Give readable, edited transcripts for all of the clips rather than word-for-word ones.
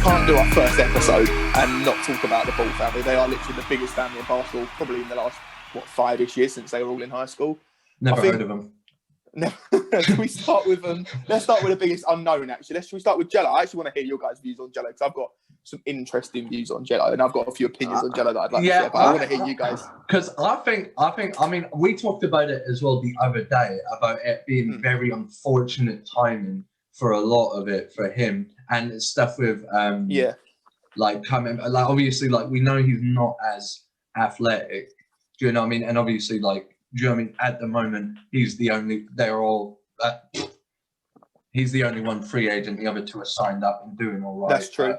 can't do our first episode and not talk about the Ball family. They are literally the biggest family in basketball, probably in the last, 5-ish years since they were all in high school. Never heard of them. Should we start with let's start with the biggest unknown, actually. Should we start with Jello? I actually want to hear your guys' views on Jello, because I've got some interesting views on Jello, and I've got a few opinions on Jello that I'd like to share, but I want to hear you guys. Because I mean, we talked about it as well the other day, about it being very unfortunate timing for a lot of it for him, and it's stuff with like coming, like obviously, like we know he's not as athletic, do you know what I mean? And obviously, like, do you know what I mean? At the moment, he's the only one free agent. The other two are signed up and doing all right. That's true.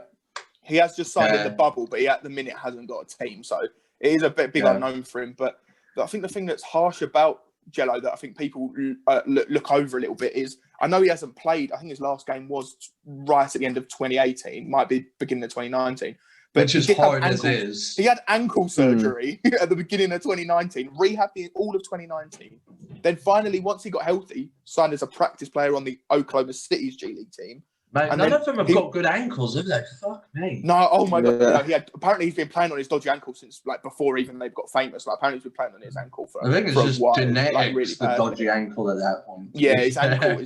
He has just signed in the bubble, but he at the minute hasn't got a team, so it is a bit big unknown for him. But I think the thing that's harsh about Jello that I think people look over a little bit is, I know he hasn't played. I think his last game was right at the end of 2018, might be beginning of 2019. But which is hard as is. He had ankle surgery at the beginning of 2019, rehabbed all of 2019. Then finally, once he got healthy, signed as a practice player on the Oklahoma City's G League team. Mate, none of them have got good ankles, have they? Fuck me. No, oh my God. No, apparently he's been playing on his dodgy ankle since, like, before even they've got famous. Like, apparently he's been playing on his ankle for I think it's just genetics, like, really the dodgy ankle at that point. Yeah, his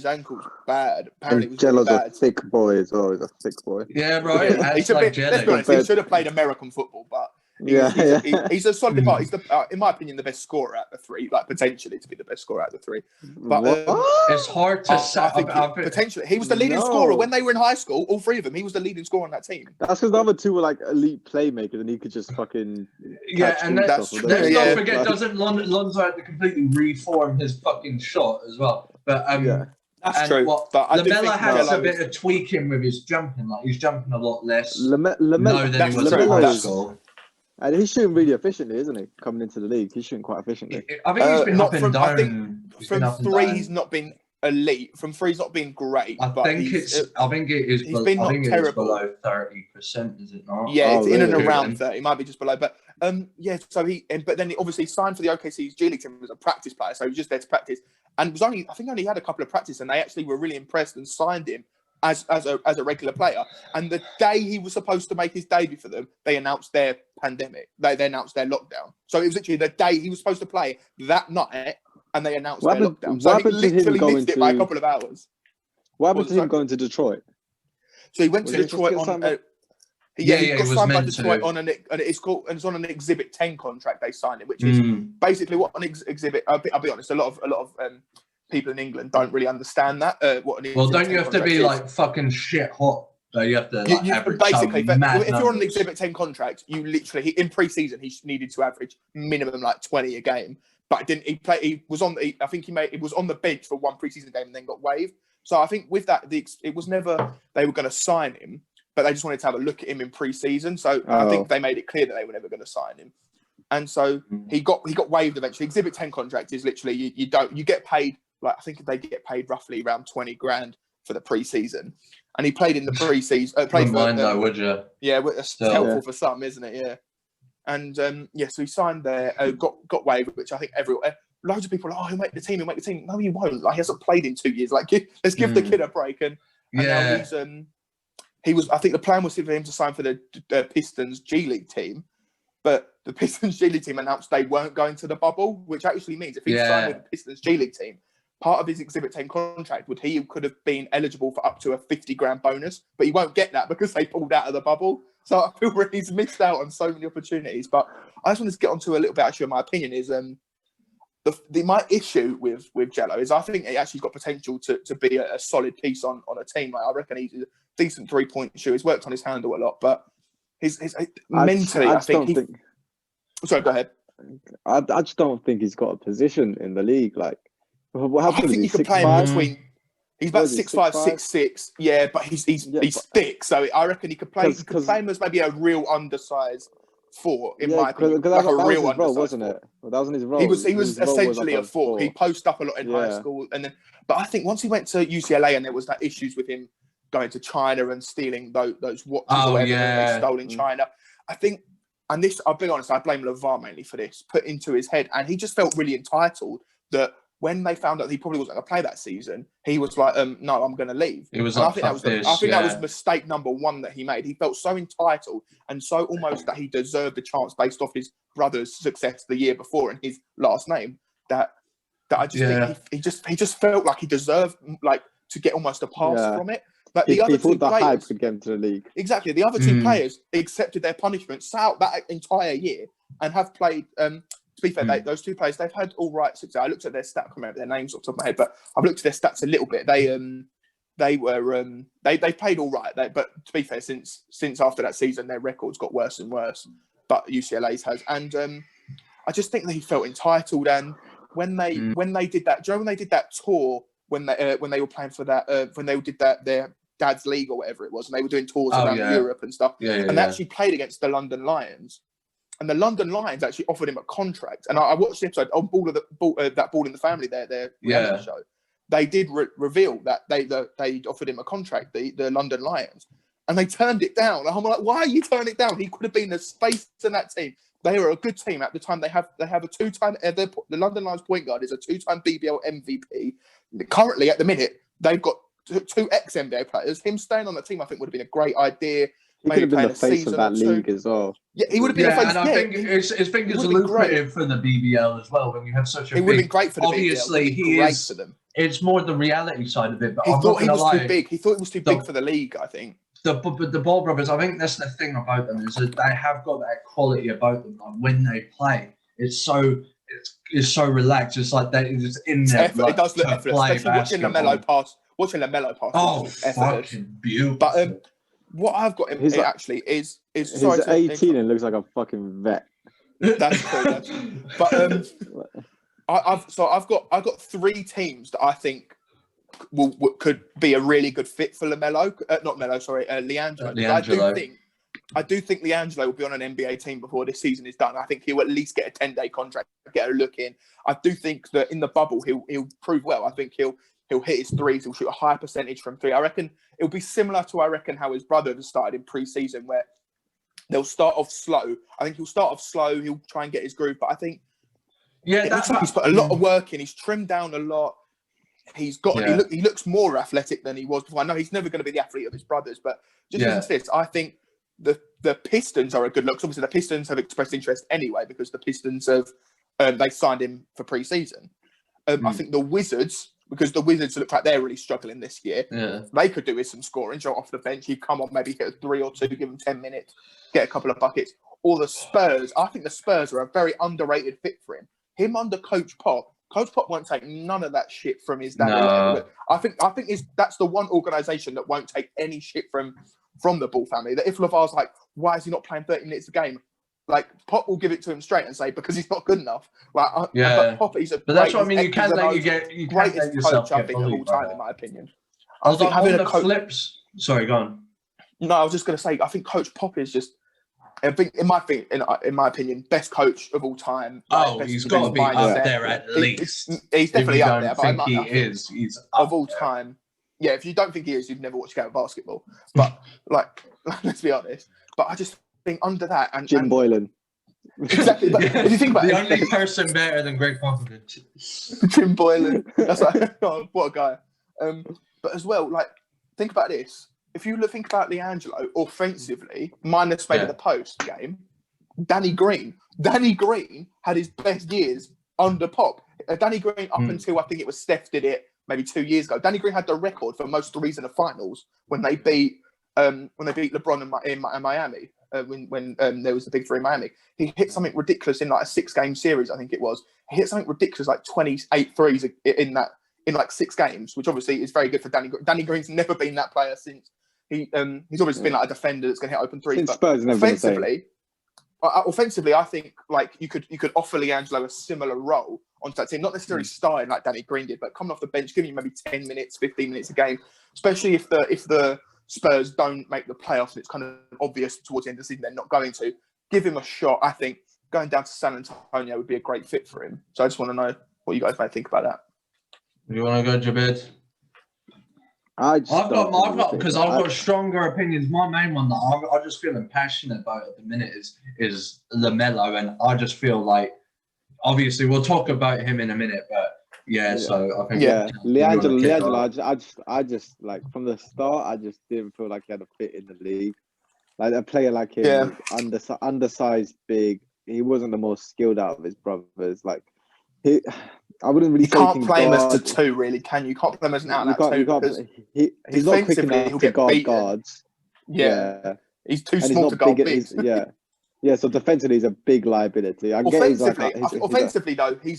ankle's bad. Apparently it was Jello's really bad. a thick boy as well. He's a thick boy. Yeah, right. He's a bit, let's be honest, he should have played American football, but he's a solid part. He's in my opinion, the best scorer at the three, like potentially to be the best scorer at the three. But it's hard to say. I think potentially he was the leading scorer when they were in high school. All three of them, he was the leading scorer on that team. That's because the other two were like elite playmakers, and he could just fucking and let's not forget, doesn't Lonzo had to completely reform his fucking shot as well? But that's true. But Lamella has a bit of tweaking with his jumping. Like, he's jumping a lot less than he was at high school. And he's shooting really efficiently, isn't he? Coming into the league, he's shooting quite efficiently. I think he's been up and down. I think from three, he's not been elite. From three, he's not been great. I think it is. He's been not terrible. Below 30%, is it not? Yeah, it's in and around 30. It might be just below, but So but then he obviously signed for the OKC's G League team as a practice player, so he was just there to practice, and was only had a couple of practices, and they actually were really impressed and signed him as a regular player. And the day he was supposed to make his debut for them, they announced their pandemic. They announced their lockdown. So it was literally the day he was supposed to play that night, and they announced their lockdown. So he literally missed it by a couple of hours. What happened to him going to Detroit? So he went to Detroit on. He got signed by Detroit on it's on an Exhibit 10 contract. They signed it, which is basically what an exhibit. I'll be honest. A lot of people in England don't really understand that. Don't you have to be like fucking shit hot? So you have to basically. If you're on an Exhibit 10 contract, you literally in pre-season he needed to average minimum like 20 a game. But didn't he play? He was on. I think he was on the bench for one pre-season game and then got waived. So I think with that, it was never they were going to sign him, but they just wanted to have a look at him in pre-season. So I think they made it clear that they were never going to sign him. And so he got waived eventually. Exhibit 10 contract is literally you get paid. Like, I think they get paid roughly around 20 grand for the pre-season, and he played in the pre-season. Would you? Yeah, it's helpful for some, isn't it? Yeah, and so he signed there, got waived, which I think loads of people are like, he'll make the team. No, he won't. Like, he hasn't played in 2 years. Like, let's give the kid a break. And now he was. I think the plan was for him to sign for the Pistons G League team. But the Pistons G League team announced they weren't going to the bubble, which actually means if he signed with the Pistons G League team, part of his Exhibit 10 contract he could have been eligible for up to a 50 grand bonus, but he won't get that because they pulled out of the bubble. So I feel really he's missed out on so many opportunities. But I just want to get onto a little bit, actually, my opinion is my issue with Jello is I think he actually got potential to be a solid piece on a team. Like, I reckon he's a decent 3-point shooter. He's worked on his handle a lot, but his mentally, I think. Sorry, go ahead. I just don't think he's got a position in the league. Like, I think you can play him between. He's about 6'5", 6'6". Yeah, but he's thick, so I reckon he could play. He could play him as maybe a real undersized 4, in my opinion, like a real undersized role, wasn't it? Well, that was his role. He was essentially a 4. He posted up a lot in high school, but I think once he went to UCLA and there was that issues with him going to China and stealing those watches they stole in China. I think, and this, I'll be honest, I blame LeVar mainly for this, put into his head, and he just felt really entitled that when they found out he probably wasn't going to play that season, he was like, no, I'm going to leave. It was and like, I think that was mistake number one that he made. He felt so entitled and so almost that he deserved the chance based off his brother's success the year before and his last name that I just think he just felt like he deserved like to get almost a pass from it. Like the other two players, hype could get him to the league. Exactly. The other two players accepted their punishment, sat out that entire year and have played to be fair, those two players, they've had all right success. I looked at their stat, I can't remember their names off the top of my head, but I've looked at their stats a little bit. They played all right. But to be fair, since after that season, their records got worse and worse. But UCLA's has, and I just think that he felt entitled. And when they did that, do you know when they did that tour when they were playing for that when they did that their dad's league or whatever it was, and they were doing tours around Europe and stuff, and they actually played against the London Lions. And the London Lions actually offered him a contract. And I watched the episode on that Ball in the Family, their reality show. They did reveal that they offered him a contract, the London Lions, and they turned it down. And I'm like, why are you turning it down? He could have been a space in that team. They were a good team at the time. They have a two-time. The London Lions point guard is a two-time BBL MVP. Currently, at the minute, they've got two ex-NBA players. Him staying on the team, I think, would have been a great idea. He could have been the face of that league as well. Yeah, he would have been the face. And I think it's lucrative for the BBL as well when you have such a. It would have been great for the obviously, BBL. He is. For them. It's more the reality side of it. But he thought he was too big. He thought it was too big for the league. I think. The Ball Brothers. I think that's the thing about them is that they have got that quality about them. Like when they play, it's so relaxed. It's like they just in there. It does look effortless. Especially watching LaMelo pass. Oh, fucking beautiful. But what I've got him here actually is he's 18 and looks like a fucking vet. That's true. But I've got three teams that I think could be a really good fit for LaMelo. LiAngelo. I do think LiAngelo will be on an NBA team before this season is done. I think he'll at least get a 10-day contract, get a look in. I do think that in the bubble he'll prove well. I think he'll hit his threes. He'll shoot a high percentage from three. I reckon it'll be similar to how his brother has started in pre-season, where they'll start off slow. I think he'll start off slow. He'll try and get his groove, but I think it looks like he's put a lot of work in. He's trimmed down a lot. He looks more athletic than he was before. I know he's never going to be the athlete of his brothers, but just listen to this. I think the Pistons are a good look. Obviously, the Pistons have expressed interest anyway because the Pistons have they signed him for pre-season. I think the Wizards. Because the Wizards look like they're really struggling this year. Yeah. They could do with some scoring. Joe off the bench, you come on, maybe hit a 3 or 2, give them 10 minutes, get a couple of buckets. Or the Spurs. I think the Spurs are a very underrated fit for him. Him under Coach Pop. Coach Pop won't take none of that shit from his dad. No. I think that's the one organisation that won't take any shit from the Ball family. That if LeVar's like, why is he not playing 30 minutes a game? Like Pop will give it to him straight and say because he's not good enough. Like, but Pop, he's a. But that's what I mean. You can't let greatest coach I think of all time, in my opinion. I think having the flips. Sorry, go on. No, I was just going to say. I think Coach Pop is just. I think, in my opinion, best coach of all time. He's got to be up there at least. He's definitely up there. But I think he is. He's of all time. Yeah, if you don't think he is, you've never watched a game of basketball. But let's be honest. But I just. Under that and Jim Boylan. Exactly, but if you think about the only person better than Greg Popovich, Jim Boylan. That's like, oh, what a guy. But as well, like think about this. If you think about LiAngelo offensively, minus maybe the post game, Danny Green had his best years under Pop. Danny Green up until I think it was Steph did it maybe 2 years ago. Danny Green had the record for most threes in the finals when they beat LeBron in Miami. When there was the big three in Miami, he hit something ridiculous in like a 6-game series. I think it was. He hit something ridiculous like 28 threes in like 6 games, which obviously is very good for Danny. Danny Green's never been that player since he's obviously been like a defender that's going to hit open threes. But offensively, I think like you could offer LiAngelo a similar role onto that team, not necessarily starting like Danny Green did, but coming off the bench, giving you maybe 10 minutes, 15 minutes a game, especially if the Spurs don't make the playoffs and it's kind of obvious towards the end of the season they're not going to. Give him a shot. I think going down to San Antonio would be a great fit for him. So I just want to know what you guys might think about that. You want to go, Jabez? I've got stronger opinions. My main one that I just feeling passionate about at the minute is LaMelo, and I just feel like obviously we'll talk about him in a minute, but Yeah, so I think LiAngelo, I just like from the start, I just didn't feel like he had a fit in the league. Like a player like him, undersized, big. He wasn't the most skilled out of his brothers. Like I wouldn't really. You can't play him as a two, really, can you? You can't play him as an out-and-out two because he's not quick enough to guard guards. Yeah. He's too small to guard bigs. Yeah, so defensively, he's a big liability. Offensively, though, he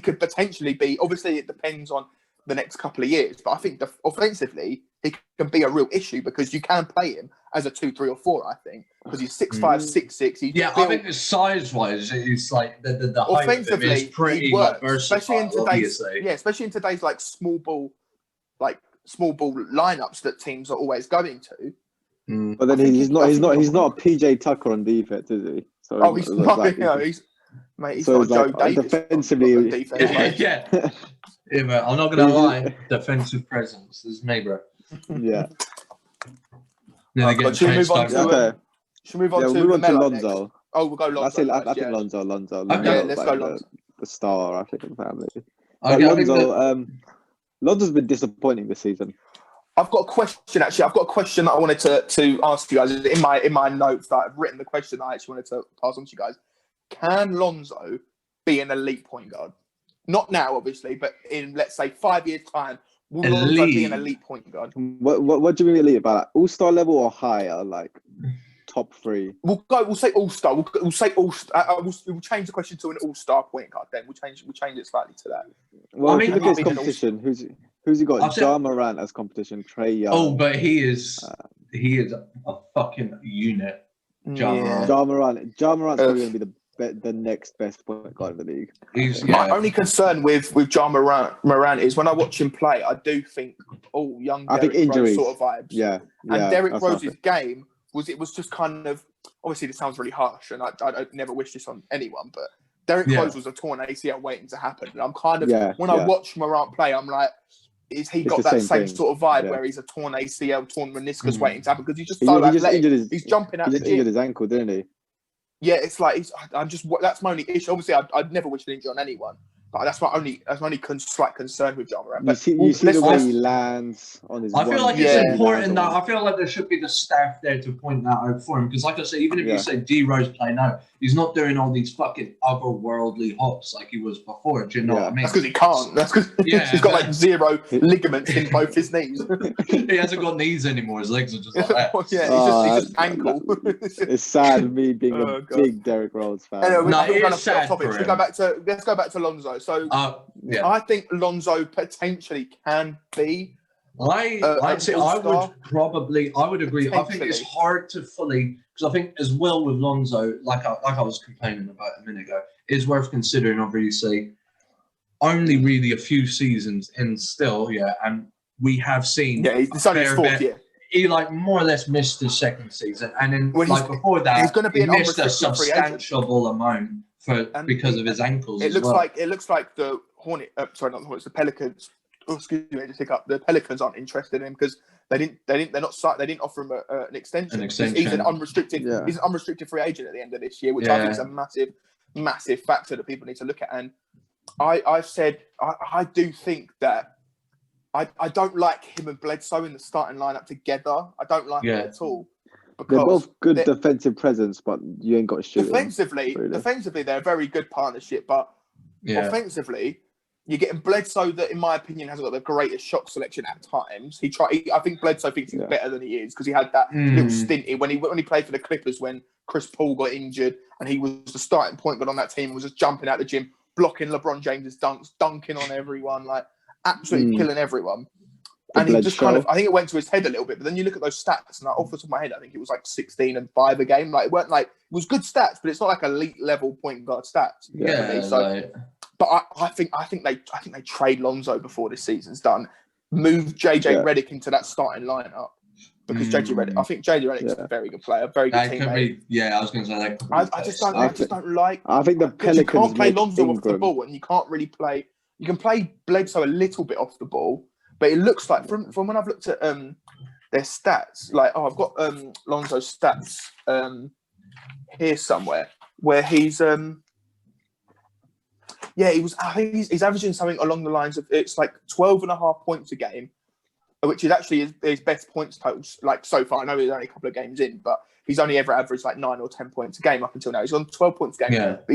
could potentially be. Obviously, it depends on the next couple of years, but I think offensively, he can be a real issue because you can play him as a 2, 3, or 4. I think because he's 6'5", 6'6". I think size-wise, it's like the height of him is pretty versatile, especially in today's like small ball lineups that teams are always going to. But then he's not a PJ Tucker on defense, is he? So he's not. He's not Joe Davis defensively. Defense, yeah, man, I'm not gonna lie. Defensive presence is me, bro. Yeah. Should we move on to Lonzo? Oh, we'll go Lonzo. I think Lonzo. Okay, let's go Lonzo. The star, I think, of the family. Okay, Lonzo's been disappointing this season. I've got a question, actually. I've got a question that I wanted to ask you guys. In my notes that I've written, the question that I actually wanted to pass on to you guys. Can Lonzo be an elite point guard? Not now, obviously, but in, let's say, 5 years' time, will Lonzo be an elite point guard? What do you mean elite? About all-star level or higher, like top 3? We'll say all-star. We'll say all-star. We'll change the question to an all-star point guard then. We'll change it slightly to that. Well, if you look at his competition, who's he got? Ja Morant as competition, Trae Young. Oh, but he is a fucking unit. Ja Morant's probably going to be the next best point guard in the league. My only concern with Ja Morant is when I watch him play, I do think young Derrick Rose sort of vibes. Yeah. And Derrick Rose's game was just kind of, obviously this sounds really harsh and I never wish this on anyone, but Derrick Rose was a torn ACL waiting to happen. And I'm kind of, I watch Morant play, I'm like, is he got that same sort of vibe where he's a torn ACL, torn meniscus waiting to happen? Because he's just so athletic. He's jumping out the gym. He injured his ankle, didn't he? Yeah, it's like that's my only issue. Obviously, I'd never wish an injury on anyone, but that's my only slight concern with Ja Morant. You see the way he lands on his. I feel like it's important that I feel like there should be the staff there to point that out for him because, like I say, even if you say D Rose play now, he's not doing all these fucking otherworldly hops like he was before. Do you know what I mean? That's because he can't. That's because he's got like 0 ligaments in both his knees. He hasn't got knees anymore. His legs are just like that. He's just ankle. It's sad me being a big Derrick Rose fan. Anyway, it's sad for him. Let's go back to Lonzo. So I think Lonzo potentially can be. I would agree. I think it's hard to fully because I think as well with Lonzo, like I was complaining about a minute ago, is worth considering. Obviously, only really a few seasons in still, and we have seen. Yeah, it's only his 4th year. He more or less missed his 2nd season, and then before that, he's going to be he missed a substantial amount because of his ankles. It looks like the Hornet. Sorry, not the Hornets. The Pelicans. Oh, excuse me, just hiccup. The Pelicans aren't interested in him because they didn't offer him an extension. He's an unrestricted. He's an unrestricted free agent at the end of this year, which I think is a massive factor that people need to look at. And I do think that I don't like him and Bledsoe in the starting lineup together. I don't like it at all. They're both good defensive presence, but you ain't got to shoot. Defensively, they're a very good partnership, but offensively, you're getting Bledsoe that, in my opinion, hasn't got the greatest shot selection at times. I think Bledsoe thinks he's better than he is because he had that little stint when he played for the Clippers when Chris Paul got injured and he was the starting point guard on that team and was just jumping out the gym, blocking LeBron James's dunks, dunking on everyone, like absolutely killing everyone. And he just I think it went to his head a little bit. But then you look at those stats, and off the top of my head, I think it was like 16 and 5 a game. Like it was good stats, but it's not like elite level point guard stats. But I think they trade Lonzo before this season's done. Move JJ Redick into that starting lineup because I think JJ Redick's a very good player, very good teammate. I was going to say that. I just don't like. I think the Pelicans. You can't play Lonzo off the ball, and you can't really play. You can play Bledsoe a little bit off the ball, but it looks like from when I've looked at their stats, I've got Lonzo's stats here somewhere where he's Yeah, he was. I think he's averaging something along the lines of it's like 12.5 points a game, which is actually his best points totals like so far. I know he's only a couple of games in, but he's only ever averaged like 9 or 10 points a game up until now. He's on 12 points a game, but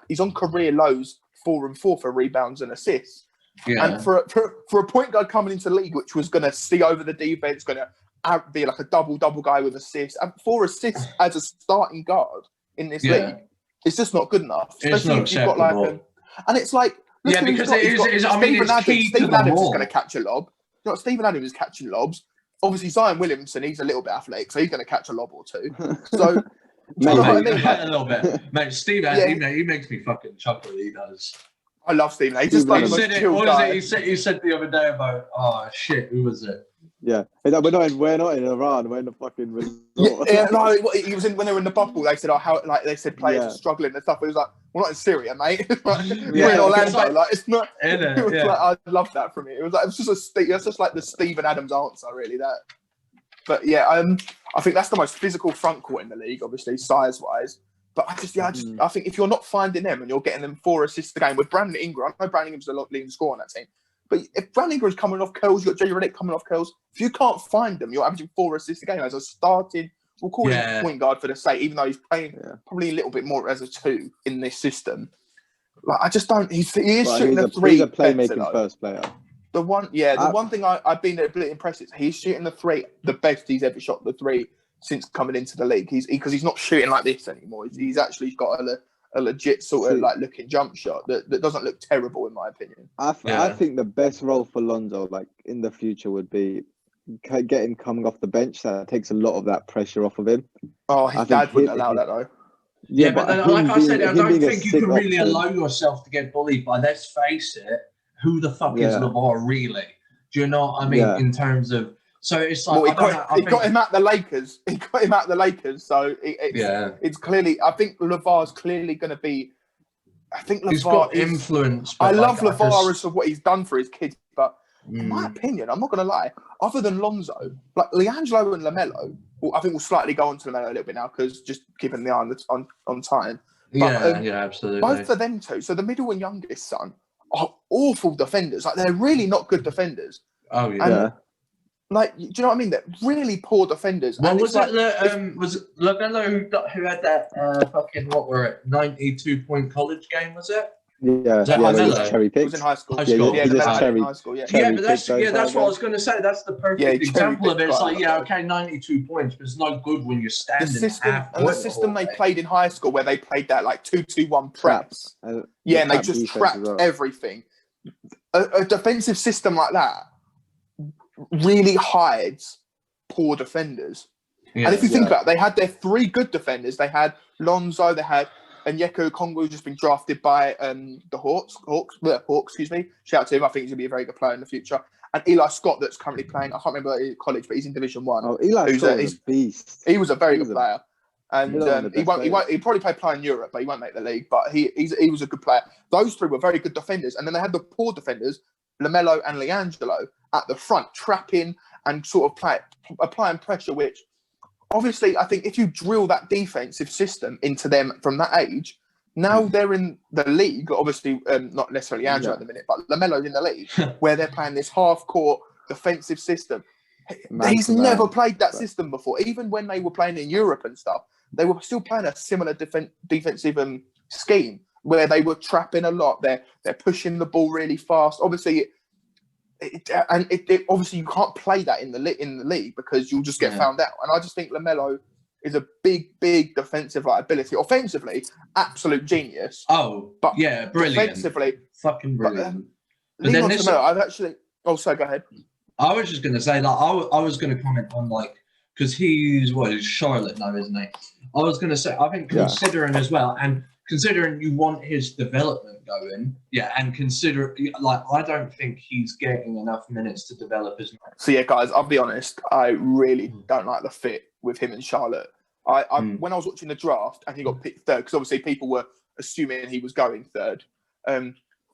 he's on career lows 4 and 4 for rebounds and assists. Yeah. And for a point guard coming into the league, which was going to see over the defense, going to be like a double guy with assists, and 4 assists as a starting guard in this league, it's just not good enough. Especially if you've got like and it's like because Steven Adams is going to catch a lob. You know, Steven Adams is catching lobs. Obviously, Zion Williamson, he's a little bit athletic, so he's going to catch a lob or two. So, do you know what I mean? A little bit, mate. Steve Adams, he makes me fucking chuckle. He does. I love Steven. He's just like the most chill guy. He said the other day about, oh shit, who was it? Yeah, we're not in Iran. We're in the fucking resort. No, he was in when they were in the bubble. They said, they said players are struggling and stuff. It was like, we're not in Syria, mate. We're in Orlando. It's not. I love that from it. It's just like the Steven Adams answer, really. That. But yeah, I think that's the most physical front court in the league, obviously size wise. But I think if you're not finding them and you're getting them 4 assists a game with Brandon Ingram, I know Brandon Ingram's a lot leading scorer on that team. But if Brandon Ingram's coming off curls, you've got Jay Redick coming off curls. If you can't find them, you're averaging 4 assists a game as a starting. We'll call him point guard for the sake, even though he's playing probably a little bit more as a 2 in this system. Like I just don't. He is shooting the 3. He's a playmaking first player. The one thing I've been a bit impressed is he's shooting the 3 the best he's ever shot the 3 since coming into the league. Because he's not shooting like this anymore. He's actually got a legit sort of like looking jump shot that doesn't look terrible in my opinion. I think the best role for Lonzo like in the future would be getting coming off the bench. That takes a lot of that pressure off of him. Oh, his dad wouldn't allow that though. Yeah, but then, like I said, I don't think you can really allow yourself to get bullied by, let's face it, who the fuck is LeVar really? Do you know what I mean? In terms of, so it's like he got him at the Lakers. He got him at the Lakers. So it's clearly. I think LeVar's clearly going to be. I think LeVar he's got influence. I love LeVar as of what he's done for his kids, but in my opinion, I'm not going to lie. Other than Lonzo, like LiAngelo and LaMelo, I think we'll slightly go on to LaMelo a little bit now because just keeping the eye on time. But, absolutely. Both of them two. So the middle and youngest son are awful defenders. Like they're really not good defenders. Oh yeah. And, like, do you know what I mean? They're really poor defenders. Well, was it LaMelo who had that fucking 92-point college game? Was it? Yeah, cherry picked. It was in high school. High school. But that's what I was going to say. That's the perfect example of it. It's like, 92 points, but it's not good when you're standing. The system they played in high school, where they played that like 2-2-1 preps. And they just trapped everything. A defensive system like that really hides poor defenders. And if you think about it, they had their 3 good defenders. They had Lonzo, they had Onyeka Okongwu, who's just been drafted by the Hawks, excuse me. Shout out to him. I think he's going to be a very good player in the future. And Eli Scott, that's currently playing, I can't remember college, but he's in Division 1. Oh, Eli Scott is a beast. He was a very good player. And he'll probably play in Europe, but he won't make the league. But he was a good player. Those 3 were very good defenders. And then they had the poor defenders, LaMelo and LiAngelo, at the front, trapping and sort of applying pressure, which obviously I think if you drill that defensive system into them from that age, now they're in the league, obviously not necessarily LiAngelo at the minute, but LaMelo's in the league, where they're playing this half-court defensive system. He's never played that system before. Even when they were playing in Europe and stuff, they were still playing a similar defensive scheme, where they were trapping a lot. They're pushing the ball really fast. Obviously, obviously you can't play that in the league because you'll just get found out. And I just think LaMelo is a big defensive liability. Offensively, absolute genius. Oh, but brilliant. Defensively, fucking brilliant. But then LaMelo, I've actually. Oh, sorry, go ahead. I was just going to say, like, I was going to comment on, like, because he's Charlotte now, isn't he? I was going to say, I think considering as well, and considering you want his development going, and consider, like, I don't think he's getting enough minutes to develop as much. So, guys, I'll be honest, I really don't like the fit with him and Charlotte. When I was watching the draft and he got picked 3rd, because obviously people were assuming he was going 3rd,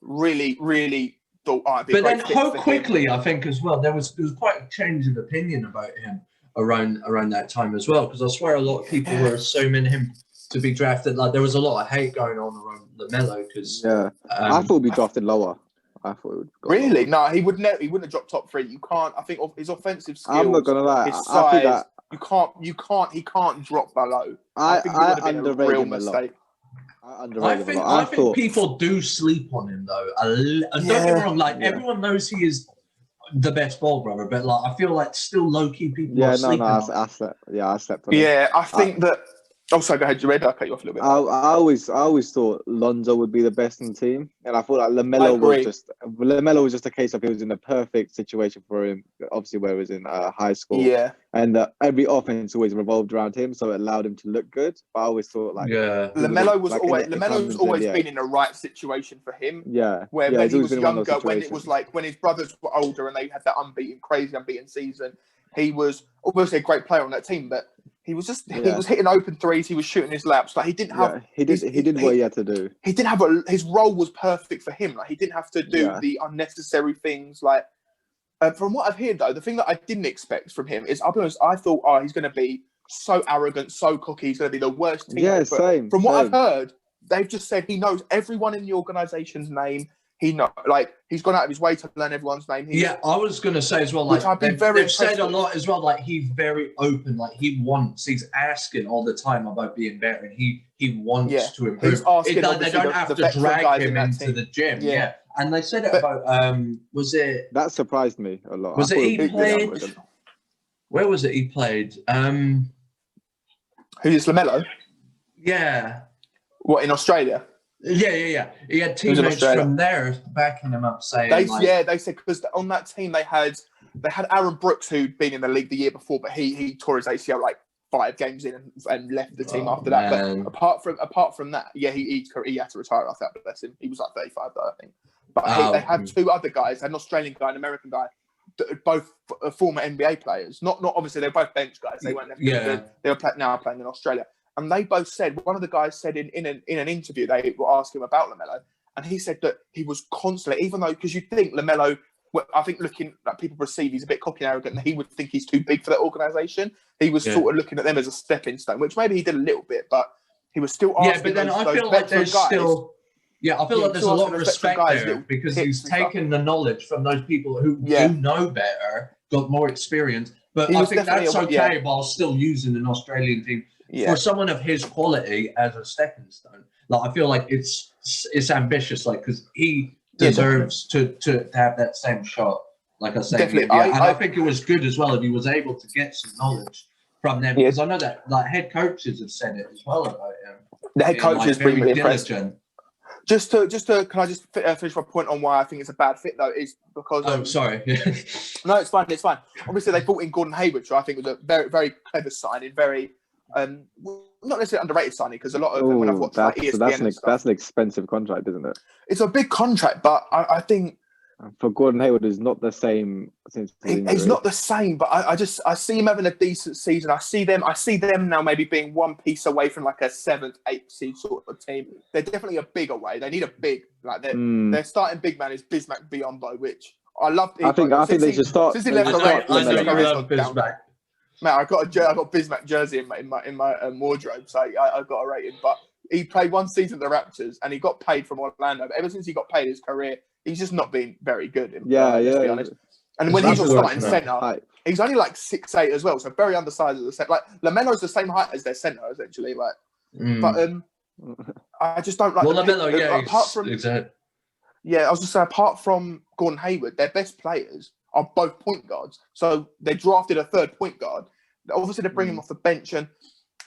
really thought, but then how quickly, I think, as well, there was quite a change of opinion about him around that time as well, because I swear a lot of people were assuming him to be drafted. Like there was a lot of hate going on around LaMelo because I thought he'd be drafted lower. I thought it would go really lower. No, he would never. He wouldn't have dropped top 3. You can't. I think of his offensive skills. I'm not gonna lie. His I think size. that He can't drop below. I think it would have been a underrate real him a lot. mistake. I think people do sleep on him though. Don't get me wrong. Like everyone knows he is the best ball brother, but like I feel like still low key people. I slept on on him. Yeah, I think that. Oh, sorry, go ahead, Jared. I'll cut you off a little bit. I always thought Lonzo would be the best in the team, and I thought like LaMelo was just a case of he was in the perfect situation for him. Obviously, where he was in high school, and every offense always revolved around him, so it allowed him to look good. But I always thought like LaMelo was always been in the right situation for him. Yeah, where when he was younger, when it was like when his brothers were older and they had that crazy unbeaten season, he was obviously a great player on that team, but. He was hitting open threes. He was shooting his laps. Like he didn't have. He did what he had to do. He didn't have his role was perfect for him. Like he didn't have to do the unnecessary things. Like from what I've heard though, the thing that I didn't expect from him is, I'll be honest, I thought, he's going to be so arrogant, so cocky. He's going to be the worst teammate. Yeah, same. From what I've heard, they've just said he knows everyone in the organization's name. He's gone out of his way to learn everyone's name. I was going to say as well, like they've said a lot as well, like he's very open, like he's asking all the time about being better, and he wants to improve. They don't have to drag him into the gym. Yeah. And they said it about, was it... That surprised me a lot. Was it he played... Where was it he played? Who's LaMelo? Yeah. What, in Australia? Yeah. He had teammates from there backing him up, saying they said because on that team they had Aaron Brooks, who'd been in the league the year before, but he tore his ACL like 5 games in and left the team after that. But apart from that, he had to retire after that. Bless him. He was like 35 though, I think. But they had 2 other guys, an Australian guy, an American guy, both former NBA players. Not obviously they're both bench guys. They weren't. They were now playing in Australia. And they both said, one of the guys said in an interview, they were asking him about LaMelo, and he said that he was constantly, even though, because you think LaMelo, I think looking like people perceive he's a bit cocky and arrogant, and he would think he's too big for that organisation. He was sort of looking at them as a stepping stone, which maybe he did a little bit, but he was still asking. Yeah, but then I feel like there's still. Yeah, I feel like there's a lot of respect there because he's taken the knowledge from those people who do know better, got more experience. But I think that's okay while still using an Australian team. For someone of his quality as a stepping stone, like I feel like it's ambitious, like because he deserves to have that same shot. Like I said, I think it was good as well if he was able to get some knowledge from them because I know that like head coaches have said it as well about him. The head coach has been really impressed. Just to, can I just finish my point on why I think it's a bad fit though? Is because sorry, no, it's fine. Obviously, they brought in Gordon Hayward, which I think was a very, very clever signing, very. Not necessarily underrated signing because a lot of them when I've watched that's an expensive contract, isn't it? It's a big contract, but I think for Gordon Hayward is not the same. He's not the same, but I see him having a decent season. I see them now maybe being one piece away from like a 7th, 8th seed sort of team. They're definitely a big away. They need a big their starting big man is Bismack Biyombo, which I love. I think they should start. Since he left the Reds, I love Bismack. Man, I got Bismack jersey in my wardrobe, so I got a rating. But he played one season at the Raptors, and he got paid from Orlando. But ever since he got paid his career, he's just not been very good. To be honest. And when he's starting centre, he's only like 6'8" as well, so very undersized as a centre. Like LaMelo's the same height as their centre, essentially. Like, but I just don't like. Well, LaMelo, apart from I was just saying, apart from Gordon Hayward, their best players are both point guards. So they drafted a 3rd point guard. Obviously, they're bringing him off the bench, and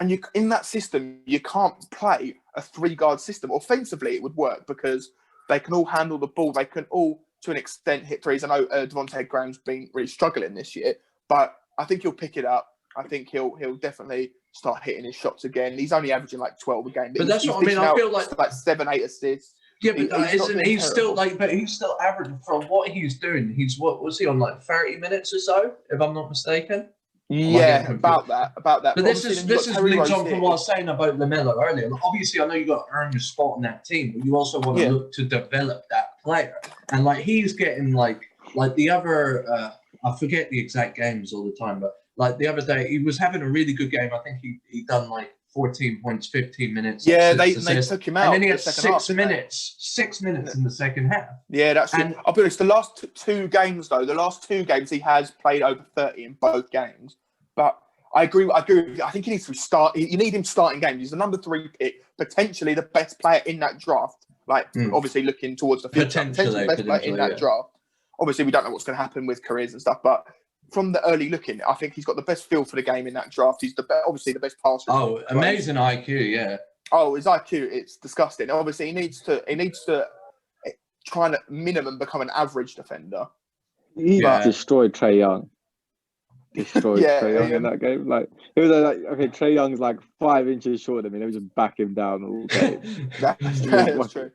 you in that system, you can't play a 3-guard system. Offensively, it would work because they can all handle the ball. They can all, to an extent, hit threes. I know Devontae Graham's been really struggling this year, but I think he'll pick it up. I think he'll definitely start hitting his shots again. He's only averaging like 12 a game. But that's what I mean. I feel like 7-8 assists. Yeah, but he's still averaging from what he's doing. He's what was he on, like 30 minutes or so, if I'm not mistaken? Yeah, about that. But this is links on from what I was saying about LaMelo earlier. Obviously, I know you got to earn your spot in that team, but you also want to look to develop that player. And like he's getting like the other, I forget the exact games all the time, but like the other day he was having a really good game. I think he done like 14 points, 15 minutes. Yeah, they took him out. And then he had six minutes in the second half. Yeah, that's true. I'll be honest, the last two games he has played over 30 in both games. But I agree with you. I think he needs to start. You need him starting games. He's the number 3 pick, potentially the best player in that draft. Obviously looking towards the future. Potentially the best player in that draft. Obviously, we don't know what's going to happen with careers and stuff, but from the early looking, I think he's got the best feel for the game in that draft. He's obviously the best passer. Oh, amazing IQ, yeah. Oh, his IQ, it's disgusting. Obviously, he needs to try and at minimum become an average defender. He destroyed Trae Young. Trae Young in that game. It was okay, Trae Young's 5 inches shorter than me. They would just back him down all game. That's true.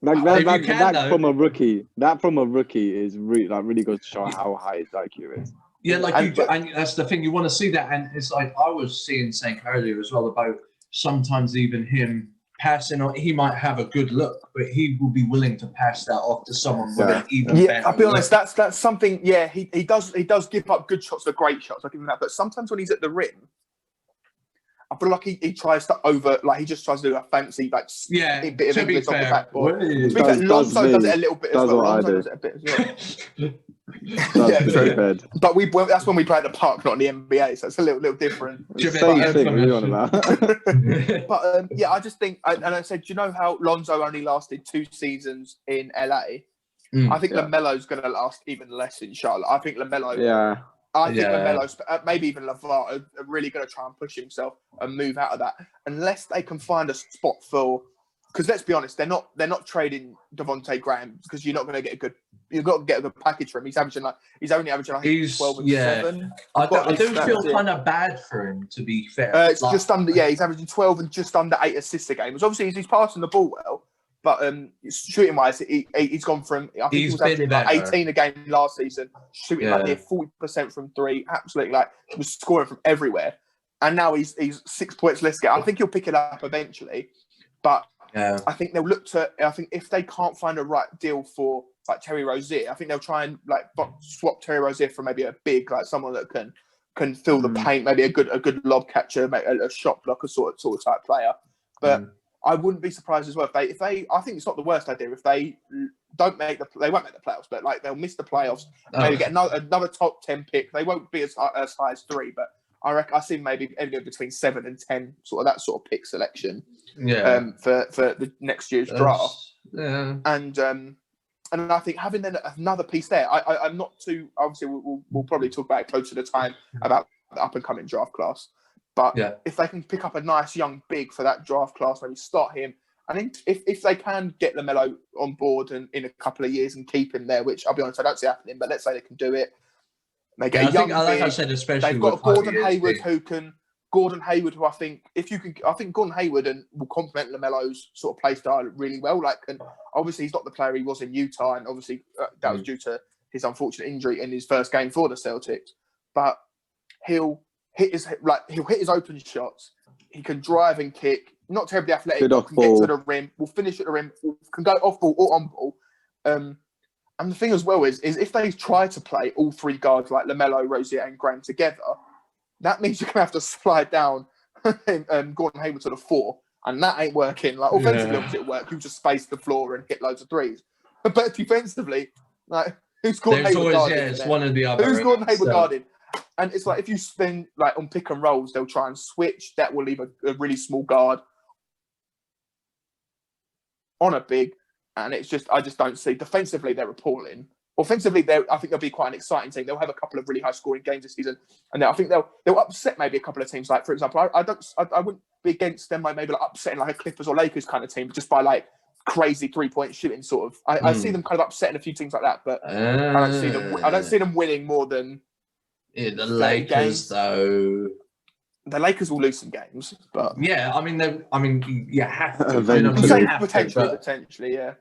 That from a rookie. That from a rookie is really goes to show how high his IQ is. Yeah, and that's the thing. You want to see that, and it's I was saying earlier as well about sometimes even him passing, or he might have a good look, but he will be willing to pass that off to someone with an even better I'll be honest. look. That's something. Yeah, he does give up good shots for great shots. I'll give him that. But sometimes when he's at the rim, I feel like he tries to he just tries to do a fancy bit of English on the backboard. Lonzo does it a little bit as well. Lonzo does it a bit as well. But that's when we play at the park, not in the NBA, so it's a little different. Same thing. What are you on about? But I just think, and I said, do you know how Lonzo only lasted 2 seasons in LA? I think LaMelo's going to last even less in Charlotte. I think LaMelo. Yeah. I think LaMelo, maybe even LeVar, are really going to try and push himself and move out of that, unless they can find a spot for. Because let's be honest, they're not trading Devontae Graham because you're not going to get a good. You've got to get a good package for him. He's only averaging I think 12 and 7. I do feel kind of bad for him, to be fair. It's just under. Yeah, he's averaging 12 and just under 8 assists a game. Which obviously he's passing the ball well, but shooting wise, he's gone from I think he was averaging 18 a game last season, shooting near 40% from 3, absolutely he was scoring from everywhere, and now he's 6 points less. I think he'll pick it up eventually, but. I think they'll look to. I think if they can't find a right deal for Terry Rozier, I think they'll try and swap Terry Rozier for maybe a big someone that can fill the paint, maybe a good lob catcher, a shot blocker sort of type player. But I wouldn't be surprised as well if they. I think it's not the worst idea if they don't make they won't make the playoffs, but they'll miss the playoffs. Maybe get another top 10 pick. They won't be as high as 3, but. I reckon I see maybe anywhere between 7 and 10, that sort of pick selection. For the next year's draft. Yeah. And I think having then another piece there, I'm not too. Obviously, we'll probably talk about it closer to the time about the up and coming draft class. But if they can pick up a nice young big for that draft class, maybe start him. I think if they can get LaMelo on board and in a couple of years and keep him there, which I'll be honest, I don't see happening, but let's say they can do it. They get a young big. Like I said, especially they've got Gordon Hayward who I think Gordon Hayward will complement LaMelo's sort of play style really well. And obviously he's not the player he was in Utah, and obviously that was due to his unfortunate injury in his first game for the Celtics. But he'll hit his open shots. He can drive and kick. Not terribly athletic, but can get to the rim. Will finish at the rim. Can go off ball or on ball. And the thing as well is if they try to play all 3 guards like LaMelo, Rozier, and Graham together, that means you're going to have to slide down Gordon Hayward to the 4, and that ain't working. Offensively, obviously it work. You just space the floor and hit loads of threes. But defensively, who's Gordon Hayward guarding? It's one of the other. Who's Gordon Hayward guarding? And it's if you spend on pick and rolls, they'll try and switch. That will leave a really small guard on a big. And it's just, I just don't see. Defensively, they're appalling. Offensively, I think they'll be quite an exciting team. They'll have a couple of really high-scoring games this season, and I think they'll upset maybe a couple of teams. For example, I wouldn't be against them maybe upsetting a Clippers or Lakers kind of team just by crazy 3-point shooting sort of. I see them kind of upsetting a few teams like that, but I don't see them winning more than the Lakers games. Though. The Lakers will lose some games, but you have to. Potentially, yeah.